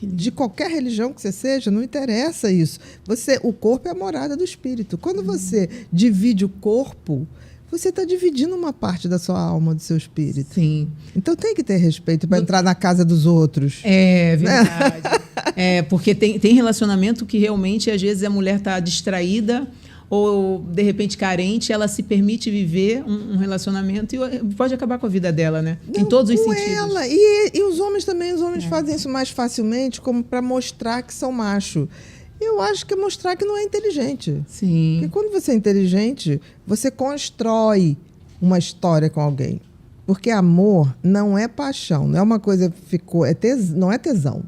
De qualquer religião que você seja, não interessa isso. O corpo é a morada do espírito. Quando você divide o corpo, você está dividindo uma parte da sua alma, do seu espírito. Sim. Então tem que ter respeito para entrar na casa dos outros. É verdade. Porque tem relacionamento que realmente, às vezes, a mulher está distraída ou, de repente, carente, ela se permite viver um relacionamento e pode acabar com a vida dela, né? Não, em todos os com sentidos. ela. E os homens também, fazem isso mais facilmente, como para mostrar que são macho. Eu acho que é mostrar que não é inteligente. Sim. Porque quando você é inteligente, você constrói uma história com alguém. Porque amor não é paixão, não é uma coisa que ficou, não é tesão.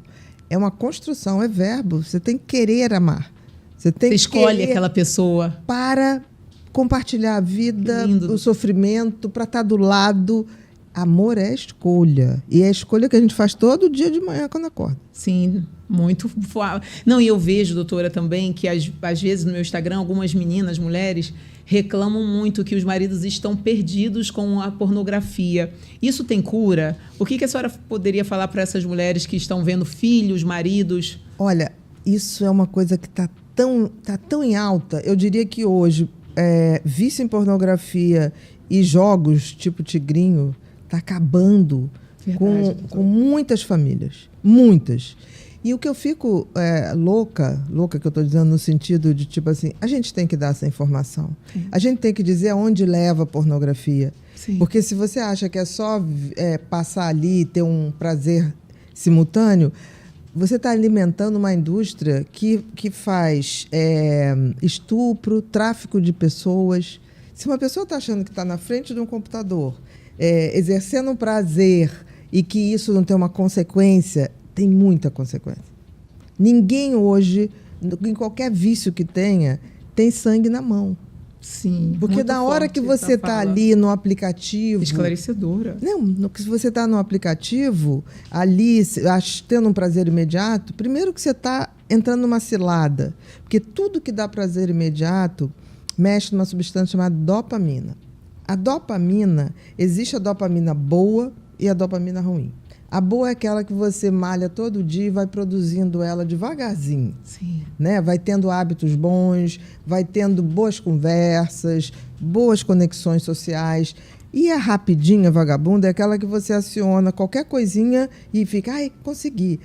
É uma construção, é verbo. Você tem que querer amar. Você escolhe aquela pessoa para compartilhar a vida, o sofrimento, para estar do lado. Amor é escolha. E é a escolha que a gente faz todo dia de manhã quando acorda. Sim, muito. Não, e eu vejo, doutora, também que às vezes no meu Instagram algumas meninas, mulheres, reclamam muito que os maridos estão perdidos com a pornografia. Isso tem cura? O que a senhora poderia falar para essas mulheres que estão vendo filhos, maridos? Olha, isso é uma coisa que está tão em alta. Eu diria que hoje, vício em pornografia e jogos tipo tigrinho está acabando com muitas famílias. Muitas. E o que eu fico louca que eu estou dizendo no sentido de, tipo assim, a gente tem que dar essa informação. Sim. A gente tem que dizer aonde leva a pornografia. Sim. Porque se você acha que é só passar ali e ter um prazer simultâneo, você está alimentando uma indústria que faz estupro, tráfico de pessoas. Se uma pessoa está achando que está na frente de um computador, exercendo um prazer e que isso não tem uma consequência, tem muita consequência. Ninguém hoje, em qualquer vício que tenha, tem sangue na mão. Sim. Porque na hora que você está ali no aplicativo... Esclarecedora. Não, se você está no aplicativo, ali, tendo um prazer imediato, primeiro que você está entrando numa cilada. Porque tudo que dá prazer imediato mexe numa substância chamada dopamina. A dopamina, existe a dopamina boa e a dopamina ruim. A boa é aquela que você malha todo dia e vai produzindo ela devagarzinho. Sim. Né? Vai tendo hábitos bons, vai tendo boas conversas, boas conexões sociais. E a rapidinha vagabunda é aquela que você aciona qualquer coisinha e fica, ai, consegui.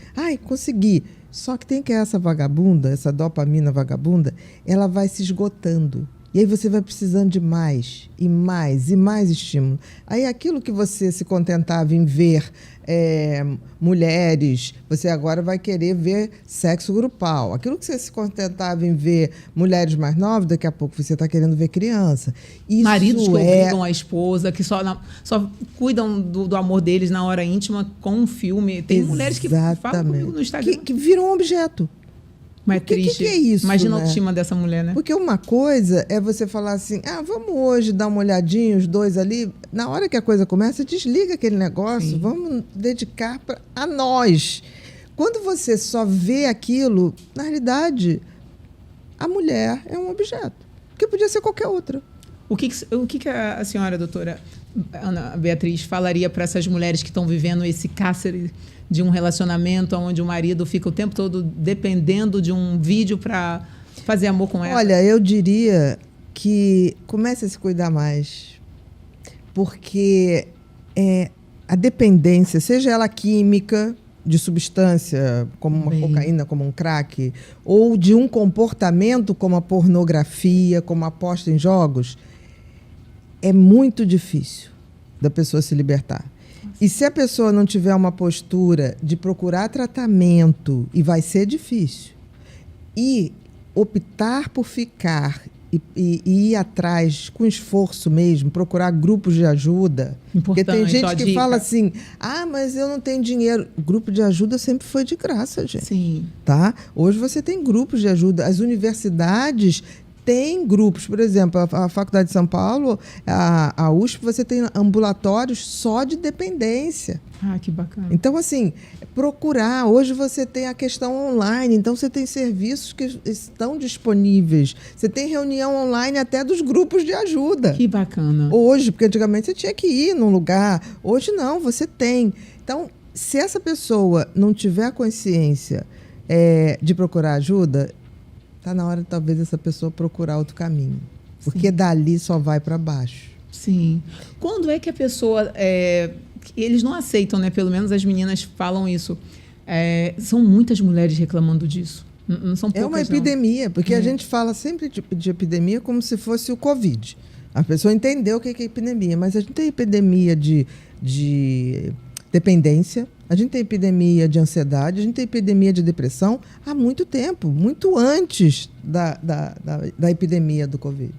Só que tem que essa vagabunda, essa dopamina vagabunda, ela vai se esgotando. E aí você vai precisando de mais, e mais, e mais estímulo. Aí aquilo que você se contentava em ver mulheres, você agora vai querer ver sexo grupal. Aquilo que você se contentava em ver mulheres mais novas, daqui a pouco você está querendo ver criança. Isso maridos que obrigam a esposa, que só cuidam do amor deles na hora íntima com um filme. Tem mulheres que falam comigo no Instagram. Que viram um objeto. Mas triste. Que é isso? Imagina né? a autoestima dessa mulher, né? Porque uma coisa é você falar assim, vamos hoje dar uma olhadinha, os dois ali. Na hora que a coisa começa, desliga aquele negócio, Sim. Vamos dedicar a nós. Quando você só vê aquilo, na realidade, a mulher é um objeto, que podia ser qualquer outra. O que a senhora, doutora Ana Beatriz, falaria para essas mulheres que estão vivendo esse cárcere de um relacionamento onde o marido fica o tempo todo dependendo de um vídeo para fazer amor com ela? Olha, eu diria que comece a se cuidar mais. Porque a dependência, seja ela química, de substância, como uma cocaína, como um crack, ou de um comportamento como a pornografia, como a aposta em jogos, é muito difícil da pessoa se libertar. E se a pessoa não tiver uma postura de procurar tratamento, e vai ser difícil, e optar por ficar e ir atrás com esforço mesmo, procurar grupos de ajuda. Porque tem gente que fala assim, mas eu não tenho dinheiro. O grupo de ajuda sempre foi de graça, gente. Sim. Tá? Hoje você tem grupos de ajuda. As universidades tem grupos, por exemplo, a Faculdade de São Paulo, a USP, você tem ambulatórios só de dependência. Que bacana. Então, assim, procurar. Hoje você tem a questão online, então você tem serviços que estão disponíveis. Você tem reunião online até dos grupos de ajuda. Que bacana. Hoje, porque antigamente você tinha que ir num lugar. Hoje não, você tem. Então, se essa pessoa não tiver a consciência de procurar ajuda, está na hora, talvez, essa pessoa procurar outro caminho. Porque dali só vai para baixo. Sim. Quando é que a pessoa... eles não aceitam, né? Pelo menos as meninas falam isso. São muitas mulheres reclamando disso. Não são poucas, é uma epidemia, porque a gente fala sempre de epidemia como se fosse o Covid. A pessoa entendeu o que é epidemia, mas a gente tem epidemia de dependência, a gente tem epidemia de ansiedade, a gente tem epidemia de depressão há muito tempo, muito antes da epidemia do Covid.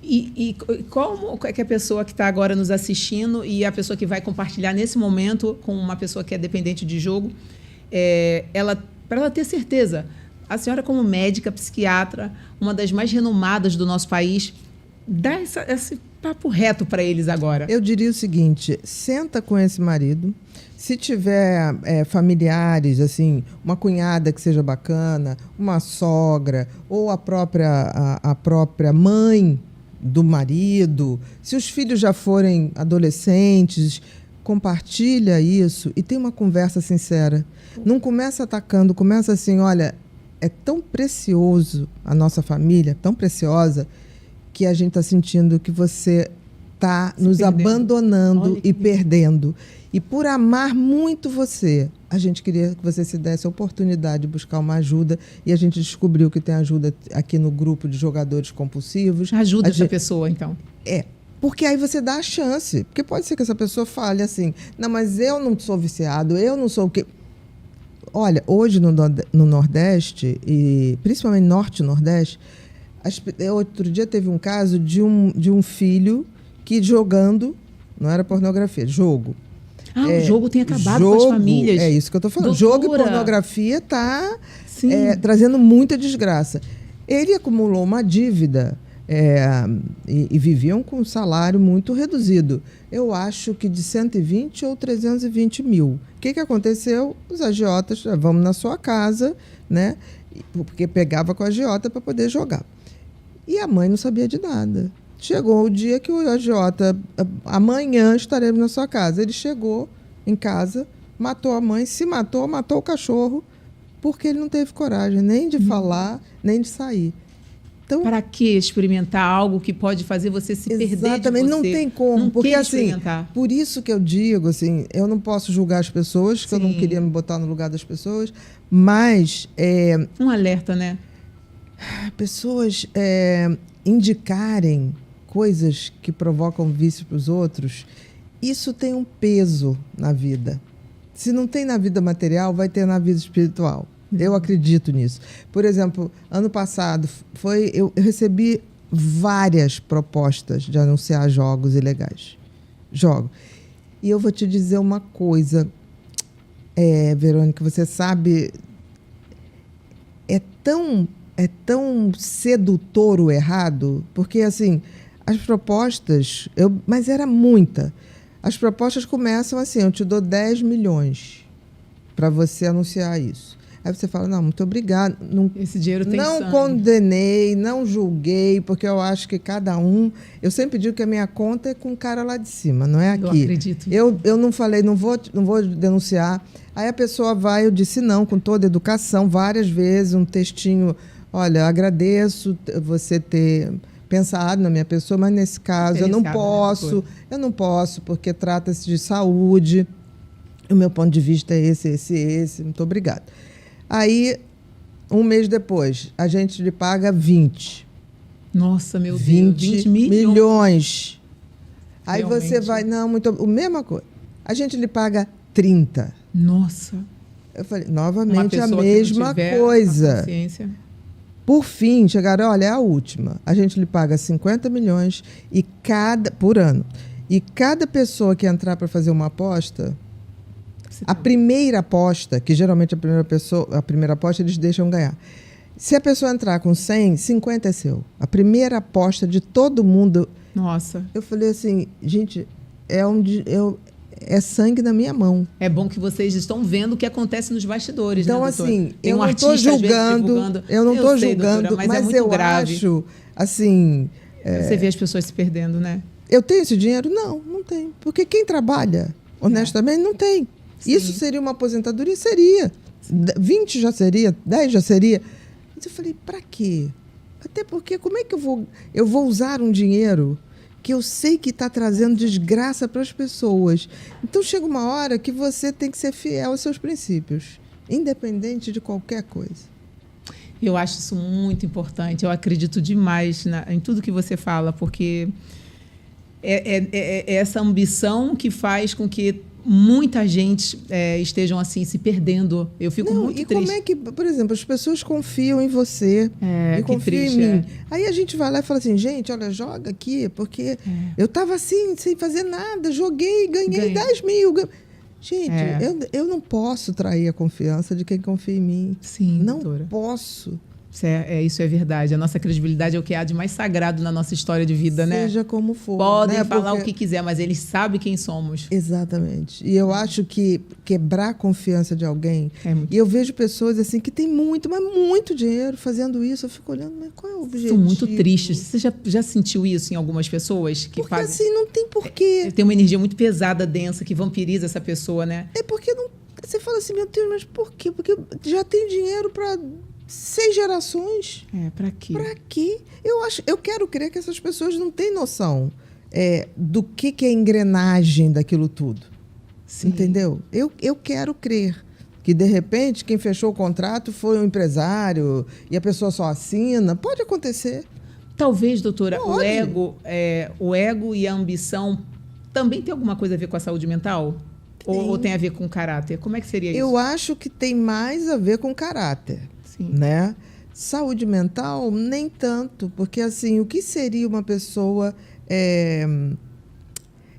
E como é que a pessoa que está agora nos assistindo e a pessoa que vai compartilhar nesse momento com uma pessoa que é dependente de jogo, para ela ter certeza, a senhora como médica, psiquiatra, uma das mais renomadas do nosso país, dá esse papo reto para eles agora. Eu diria o seguinte, senta com esse marido, se tiver familiares, assim, uma cunhada que seja bacana, uma sogra, ou a própria mãe do marido, se os filhos já forem adolescentes, compartilha isso e tem uma conversa sincera. Não começa atacando, começa assim, olha, é tão precioso a nossa família, tão preciosa, que a gente está sentindo que você está nos abandonando e perdendo. E por amar muito você, a gente queria que você se desse a oportunidade de buscar uma ajuda, e a gente descobriu que tem ajuda aqui no grupo de jogadores compulsivos. Ajuda essa pessoa, então. Porque aí você dá a chance. Porque pode ser que essa pessoa fale assim, não, mas eu não sou viciado, eu não sou o quê. Olha, hoje no Nordeste, e principalmente Norte e Nordeste, outro dia teve um caso de um filho que jogando, não era pornografia, jogo. O jogo tem acabado com as famílias. É isso que eu estou falando. Doutora. Jogo e pornografia está trazendo muita desgraça. Ele acumulou uma dívida e viviam com um salário muito reduzido. Eu acho que de 120 ou 320 mil. O que aconteceu? Os agiotas, vamos na sua casa, né? Porque pegava com a agiota para poder jogar. E a mãe não sabia de nada. Chegou o dia que o agiota, amanhã estaremos na sua casa. Ele chegou em casa, matou a mãe, se matou, matou o cachorro, porque ele não teve coragem nem de falar, nem de sair. Então, para que experimentar algo que pode fazer você se perder de você? Exatamente, não tem como. Não porque assim, experimentar. Por isso que eu digo, assim, eu não posso julgar as pessoas, que eu não queria me botar no lugar das pessoas, mas... um alerta, né? Pessoas indicarem coisas que provocam vício para os outros, isso tem um peso na vida. Se não tem na vida material, vai ter na vida espiritual. Eu acredito nisso. Por exemplo, ano passado, eu recebi várias propostas de anunciar jogos ilegais. E eu vou te dizer uma coisa, Verônica, você sabe, é tão sedutor o errado, porque, assim, as propostas, mas era muita. As propostas começam assim, eu te dou 10 milhões para você anunciar isso. Aí você fala, não, muito obrigado. Esse dinheiro tem Não sangue. condenei, não julguei, porque eu acho que cada um... Eu sempre digo que a minha conta é com o cara lá de cima, não é aqui. Eu acredito. Eu não falei, não vou denunciar. Aí a pessoa vai, eu disse não, com toda a educação, várias vezes, um textinho, olha, agradeço você ter pensado na minha pessoa, mas nesse caso eu não posso, porque trata-se de saúde, o meu ponto de vista é esse, muito obrigada. Aí, um mês depois, a gente lhe paga 20. Nossa, meu Deus, 20 milhões. Aí Realmente. você vai, mesma coisa. A gente lhe paga 30. Nossa. Eu falei, novamente a Uma pessoa mesma que não tiver coisa. a consciência. Por fim, chegaram, olha, é a última. A gente lhe paga 50 milhões por ano. E cada pessoa que entrar para fazer uma aposta, a primeira aposta, que geralmente a primeira aposta eles deixam ganhar. Se a pessoa entrar com 100, 50 é seu. A primeira aposta de todo mundo. Nossa. Eu falei assim, gente, é sangue na minha mão. É bom que vocês estão vendo o que acontece nos bastidores, então, né, assim, Tem eu um não estou julgando, eu não estou sei, julgando, doutora, mas é muito eu grave. acho, assim... Você vê as pessoas se perdendo, né? Eu tenho esse dinheiro? Não tenho. Porque quem trabalha, honestamente, não tem. Sim. Isso seria uma aposentadoria? Seria. 20 já seria, 10 já seria. Mas eu falei, para quê? Até porque como é que eu vou usar um dinheiro que eu sei que está trazendo desgraça para as pessoas? Então chega uma hora que você tem que ser fiel aos seus princípios, independente de qualquer coisa. Eu acho isso muito importante. Eu acredito demais em tudo que você fala, porque é essa ambição que faz com que muita gente estejam assim se perdendo. Eu fico muito triste. Como é que, por exemplo, as pessoas confiam em você e confiam em mim? Aí a gente vai lá e fala assim, gente, olha, joga aqui, porque eu estava assim, sem fazer nada, joguei, ganhei 10 mil. Gente, eu não posso trair a confiança de quem confia em mim. Sim, não doutora. posso. Isso é verdade. A nossa credibilidade é o que há de mais sagrado na nossa história de vida, né? Seja como for. Podem falar o que quiser, mas eles sabem quem somos. Exatamente. E eu acho que quebrar a confiança de alguém... E eu vejo pessoas assim que têm muito, mas muito dinheiro fazendo isso. Eu fico olhando, mas qual é o objetivo? São muito tristes. Você já sentiu isso em algumas pessoas? Porque assim, não tem porquê. Tem uma energia muito pesada, densa, que vampiriza essa pessoa, né? É porque não... Você fala assim, meu Deus, mas por quê? Porque já tem dinheiro para 6 gerações. Pra quê? Pra quê? Eu quero crer que essas pessoas não têm noção do que é a engrenagem daquilo tudo. Sim. Entendeu? Eu quero crer que, de repente, quem fechou o contrato foi um empresário e a pessoa só assina. Pode acontecer. Talvez, doutora, o ego e a ambição também tem alguma coisa a ver com a saúde mental? Ou tem a ver com caráter? Como é que seria isso? Eu acho que tem mais a ver com caráter. Sim. Né? Saúde mental, nem tanto, porque assim, o que seria uma pessoa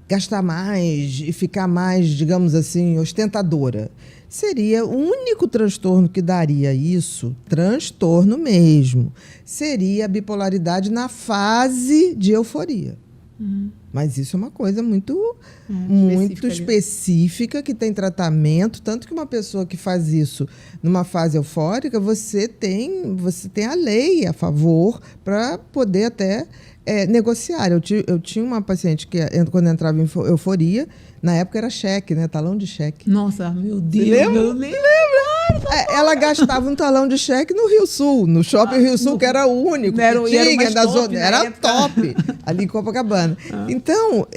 gastar mais e ficar mais, digamos assim, ostentadora? Seria o único transtorno que daria isso, transtorno mesmo, seria a bipolaridade na fase de euforia. Mas isso é uma coisa muito específica, que tem tratamento, tanto que uma pessoa que faz isso numa fase eufórica, você tem a lei a favor para poder até negociar. Eu tinha uma paciente que, quando entrava em euforia, na época era cheque, né? Talão de cheque. Nossa, meu Deus. Eu lembro. Ela gastava um talão de cheque no Rio Sul, no Shopping Rio Sul, que era o único que tinha da zona. Era top, ali em Copacabana. Então,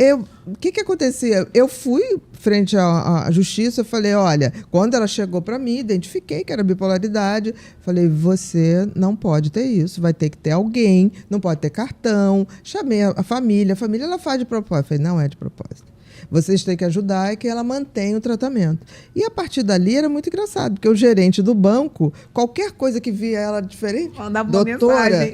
o que acontecia? Eu fui frente à justiça, eu falei, olha, quando ela chegou para mim, identifiquei que era bipolaridade, falei, você não pode ter isso, vai ter que ter alguém, não pode ter cartão. Chamei a família ela faz de propósito. Eu falei, não é de propósito. Vocês têm que ajudar que ela mantenha o tratamento. E a partir dali era muito engraçado, porque o gerente do banco, qualquer coisa que via ela diferente, doutora,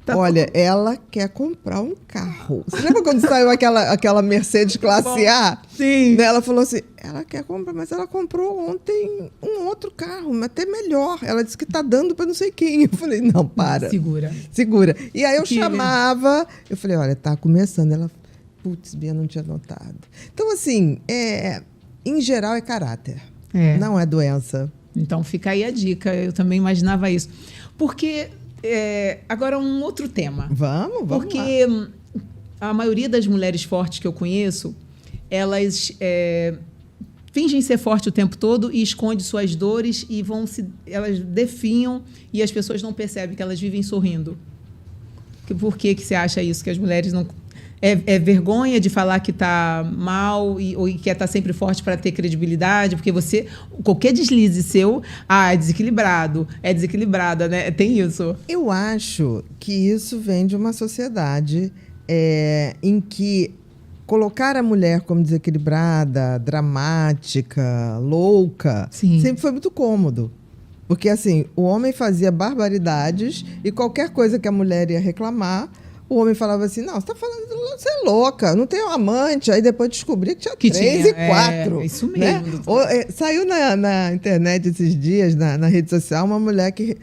olha, ela quer comprar um carro. Você lembra quando saiu aquela Mercedes classe A? Sim. Ela falou assim, ela quer comprar, mas ela comprou ontem um outro carro, mas até melhor. Ela disse que está dando para não sei quem. Eu falei, não, para. Segura. E aí eu chamava, eu falei, olha, está começando. Ela, putz, Bia, não tinha notado. Então, assim, em geral é caráter, não é doença. Então, fica aí a dica. Eu também imaginava isso. Porque, agora, um outro tema. Vamos Porque lá. A maioria das mulheres fortes que eu conheço, elas fingem ser forte o tempo todo e escondem suas dores e elas definham e as pessoas não percebem que elas vivem sorrindo. Por que você acha isso? Que as mulheres não... É vergonha de falar que está mal ou quer estar sempre forte para ter credibilidade? Porque qualquer deslize seu, é desequilibrado, é desequilibrada, né? Tem isso. Eu acho que isso vem de uma sociedade em que colocar a mulher como desequilibrada, dramática, louca, sempre foi muito cômodo. Porque, assim, o homem fazia barbaridades e qualquer coisa que a mulher ia reclamar, o homem falava assim, não, você está falando, você é louca, não tem um amante. Aí depois descobri que tinha 3 e 4. Isso mesmo. Né? Saiu na internet esses dias, na rede social, uma mulher que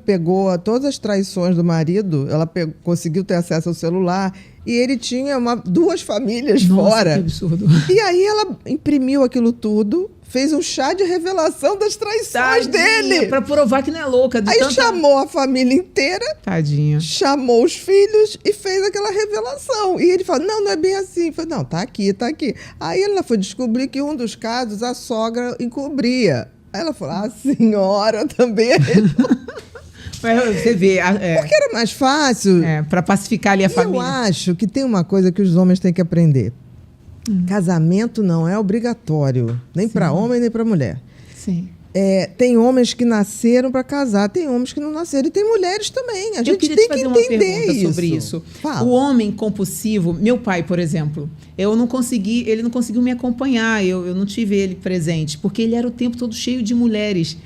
pegou todas as traições do marido, ela conseguiu ter acesso ao celular e ele tinha 2 famílias fora. Que absurdo. E aí ela imprimiu aquilo tudo, fez um chá de revelação das traições dele. Pra provar que não é louca. Aí chamou a família inteira. Tadinha. Chamou os filhos e fez aquela revelação. E ele falou, não é bem assim. Falei, não, tá aqui, tá aqui. Aí ela foi descobrir que um dos casos a sogra encobria. Aí ela falou, a senhora também é... Você vê... Porque era mais fácil. Para pacificar ali a família. Eu acho que tem uma coisa que os homens têm que aprender. Casamento não é obrigatório, nem para homem nem para mulher. Sim. Tem homens que nasceram para casar, tem homens que não nasceram e tem mulheres também. A gente tem que entender uma pergunta sobre isso. Fala. O homem compulsivo, meu pai, por exemplo, ele não conseguiu me acompanhar, eu não tive ele presente, porque ele era o tempo todo cheio de mulheres.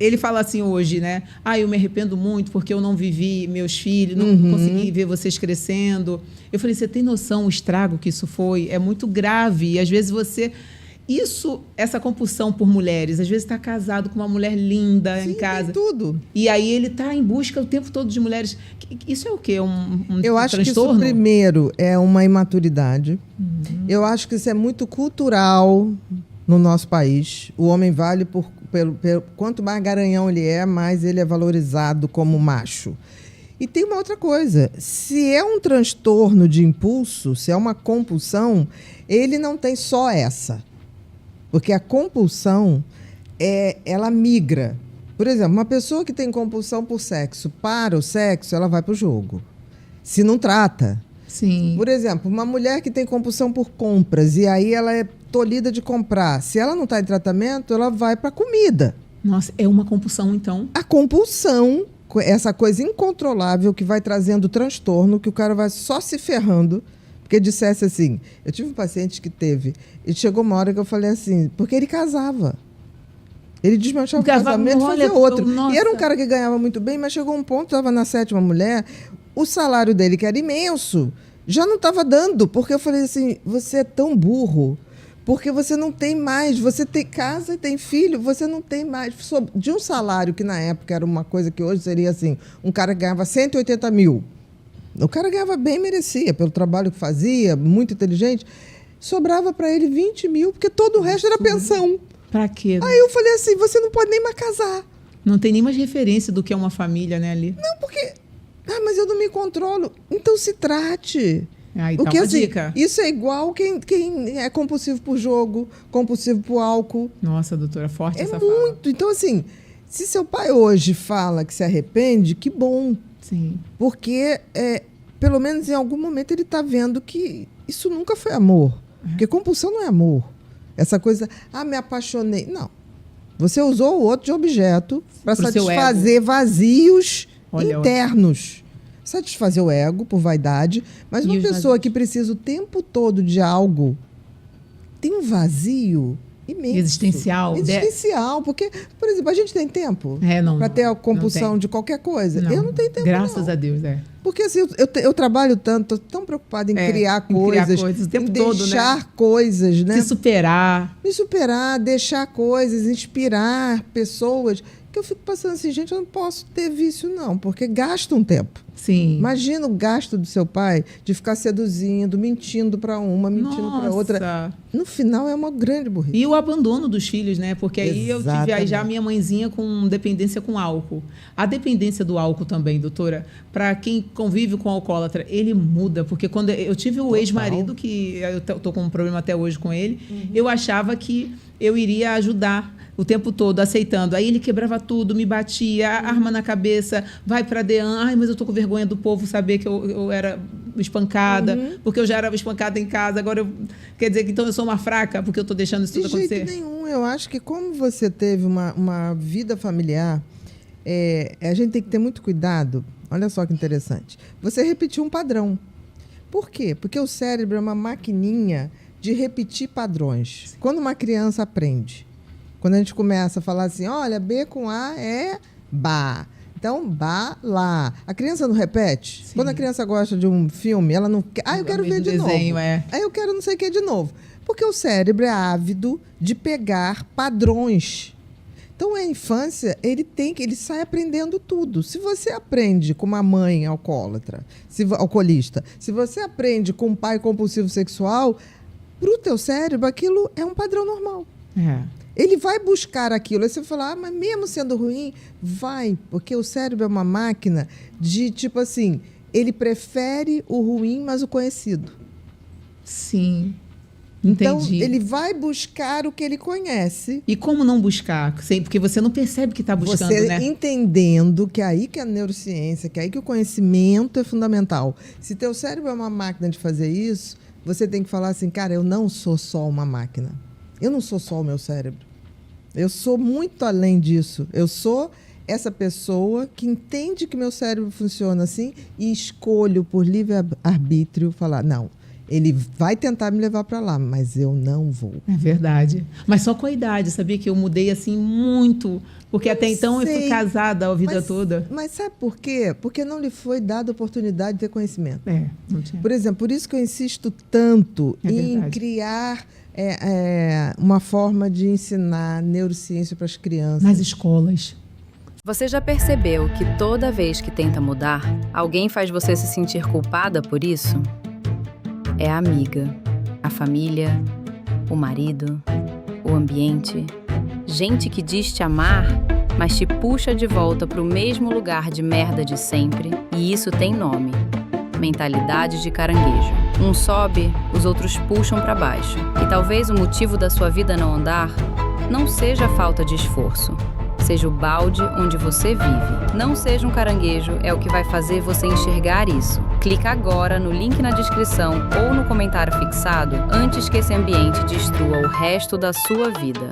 Ele fala assim hoje, né? Eu me arrependo muito porque eu não vivi meus filhos, não consegui ver vocês crescendo. Eu falei, você tem noção o estrago que isso foi? É muito grave. E às vezes essa compulsão por mulheres, às vezes está casado com uma mulher linda em casa. Tem tudo. E aí ele está em busca o tempo todo de mulheres. Isso é o quê? Eu acho transtorno? Que isso, primeiro, é uma imaturidade. Eu acho que isso é muito cultural no nosso país. O homem vale quanto mais garanhão ele é, mais ele é valorizado como macho. E tem uma outra coisa. Se é um transtorno de impulso, se é uma compulsão, ele não tem só essa. Porque a compulsão, ela migra. Por exemplo, uma pessoa que tem compulsão por sexo, para o sexo, ela vai para o jogo. Se não trata. Sim. Por exemplo, uma mulher que tem compulsão por compras e aí ela é tolhida de comprar. Se ela não está em tratamento, ela vai para a comida. Nossa, é uma compulsão, então? A compulsão, essa coisa incontrolável que vai trazendo transtorno, que o cara vai só se ferrando. Porque dissesse assim, eu tive um paciente que e chegou uma hora que eu falei assim, porque ele casava. Ele desmanchava o casamento e fazia outro. E era um cara que ganhava muito bem, mas chegou um ponto, estava na 7ª mulher, o salário dele, que era imenso, já não estava dando. Porque eu falei assim, você é tão burro, porque você não tem mais, você tem casa e tem filho, você não tem mais. De um salário que na época era uma coisa que hoje seria assim, um cara que ganhava 180 mil. O cara ganhava bem, merecia, pelo trabalho que fazia, muito inteligente. Sobrava para ele 20 mil, porque todo o resto era pensão. Para quê? Aí eu falei assim, você não pode nem mais casar. Não tem nem mais referência do que é uma família, né, ali? Não, porque... mas eu não me controlo. Então se trate. Aí tá uma dica. Isso é igual quem é compulsivo por jogo, compulsivo por álcool. Nossa, doutora, forte essa fala. É muito. Então, assim, se seu pai hoje fala que se arrepende, que bom. Sim. Porque, pelo menos em algum momento, ele está vendo que isso nunca foi amor. Porque compulsão não é amor. Essa coisa, me apaixonei. Não. Você usou o outro de objeto para satisfazer vazios internos. Satisfazer o ego por vaidade, mas uma pessoa que precisa o tempo todo de algo tem um vazio imenso. Existencial. Porque, por exemplo, a gente tem tempo para ter a compulsão de qualquer coisa. Não. Eu não tenho tempo, Graças a Deus, Porque assim, eu trabalho tanto, estou tão preocupada em criar coisas, o tempo em todo, deixar coisas, né? Se superar. Me superar, deixar coisas, inspirar pessoas. Que eu fico pensando assim, gente, eu não posso ter vício não, porque gasta um tempo. Sim. Imagina o gasto do seu pai de ficar seduzindo, mentindo para uma, mentindo para outra. No final é uma grande burrice. E o abandono dos filhos, né? Porque aí eu tive aí já minha mãezinha com dependência com álcool. A dependência do álcool também, doutora, para quem convive com alcoólatra, ele muda. Porque quando eu tive o ex-marido, que eu tô com um problema até hoje com ele, eu achava que eu iria ajudar o tempo todo, aceitando. Aí ele quebrava tudo, me batia, arma na cabeça, vai para a DEAN. Mas eu tô com vergonha do povo saber que eu era espancada, porque eu já era espancada em casa. Agora, quer dizer que então eu sou uma fraca, porque eu tô deixando isso tudo acontecer? De jeito nenhum. Eu acho que como você teve uma vida familiar, a gente tem que ter muito cuidado. Olha só que interessante. Você repetiu um padrão. Por quê? Porque o cérebro é uma maquininha de repetir padrões. Quando uma criança aprende, quando a gente começa a falar assim, olha, B com A é ba. Então, lá. A criança não repete? Sim. Quando a criança gosta de um filme, ela não quer... eu quero ver de novo. Aí eu quero não sei o que de novo. Porque o cérebro é ávido de pegar padrões. Então, a infância, ele sai aprendendo tudo. Se você aprende com uma mãe alcoólatra, alcoolista, se você aprende com um pai compulsivo sexual, Para o teu cérebro, aquilo é um padrão normal. Ele vai buscar aquilo. Aí você vai falar, mas mesmo sendo ruim, vai. Porque o cérebro é uma máquina de, tipo assim, ele prefere o ruim, mas o conhecido. Sim. Então, Entendi. ele vai buscar o que ele conhece. E como não buscar? Porque você não percebe que está buscando, Você né? entendendo que é aí que a neurociência, que é aí que o conhecimento é fundamental. Se teu cérebro é uma máquina de fazer isso, você tem que falar assim, cara, eu não sou só uma máquina. Eu não sou só o meu cérebro. Eu sou muito além disso. Eu sou essa pessoa que entende que meu cérebro funciona assim e escolho por livre-arbítrio falar, não, ele vai tentar me levar para lá, mas eu não vou. É verdade. Mas só com a idade, sabia que eu mudei assim muito? Porque até então eu fui casada a vida toda. Mas sabe por quê? Porque não lhe foi dada a oportunidade de ter conhecimento. Não tinha. Por exemplo, por isso que eu insisto tanto em verdade. criar uma forma de ensinar neurociência para as crianças. Nas escolas. Você já percebeu que toda vez que tenta mudar, alguém faz você se sentir culpada por isso? É a amiga, a família, o marido, o ambiente. Gente que diz te amar, mas te puxa de volta para o mesmo lugar de merda de sempre. E isso tem nome: mentalidade de caranguejo. Um sobe, os outros puxam para baixo. E talvez o motivo da sua vida não andar não seja a falta de esforço, seja o balde onde você vive. Não seja um caranguejo é o que vai fazer você enxergar isso. Clica agora no link na descrição ou no comentário fixado antes que esse ambiente destrua o resto da sua vida.